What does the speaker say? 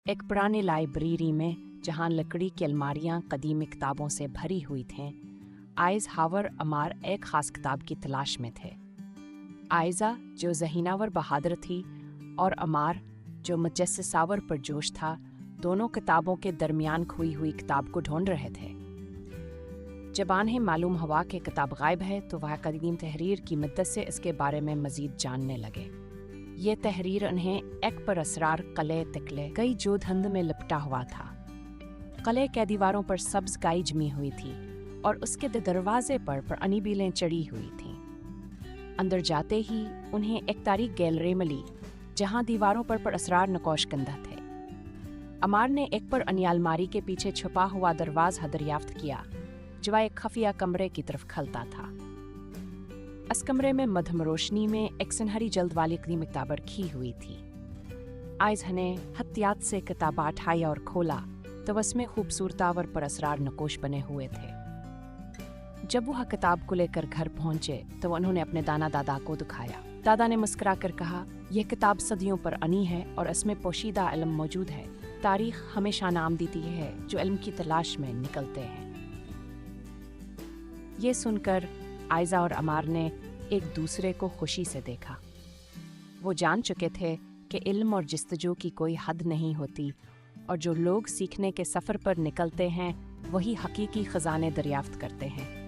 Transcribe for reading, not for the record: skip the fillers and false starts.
एक पुरानी लाइब्रेरी में जहाँ लकड़ी की अलमारियाँ कदीमी किताबों से भरी हुई थीं, आइज़हावर अमार एक ख़ास किताब की तलाश में थे। आइज़ा जो ज़हीनावर बहादुर थी और अमार जो मुजस्ससावर पर जोश था, दोनों किताबों के दरमियान खोई हुई किताब को ढूंढ रहे थे। जब उन्हें मालूम हुआ कि किताब गायब है तो वह कदीम तहरीर की मदद से इसके बारे में मज़ीद जानने लगे। ये तहरीर उन्हें एक पर असरार कले तिकले कई जो धंध में लिपटा हुआ था। कले के दीवारों पर सब्ज गाय जमी हुई थी और उसके दरवाजे पर अनीबीलें चढ़ी हुई थीं। अंदर जाते ही उन्हें एक तारीख गैलरी मिली जहां दीवारों पर असरार नकोश कंधा थे। अमार ने एक पर अनी अलमारी के पीछे छुपा हुआ दरवाज़ा दरियाफ्त किया जो एक खुफिया कमरे की तरफ खलता था। इस कमरे में मध्यम रोशनी में एक सुनहरी जल्द वाली कदीम किताब रखी हुई थी। आइज़ा ने हथियात से किताब उठाई और खोला तो उसमें खूबसूरतावर पर असरार नकोश बने हुए थे। जब वह किताब को लेकर घर पहुंचे तो उन्होंने अपने दादा को दिखाया। दादा ने मुस्कुरा कर कहा, यह किताब सदियों पर अनी है और इसमें पोशीदा इल्म मौजूद है। तारीख हमेशा नाम देती है जो इल्म की तलाश में निकलते हैं। ये सुनकर आइज़ा और अमार ने एक दूसरे को खुशी से देखा। वो जान चुके थे कि इल्म और जस्तजू की कोई हद नहीं होती और जो लोग सीखने के सफ़र पर निकलते हैं वही हकीकी ख़जाने दरियाफ्त करते हैं।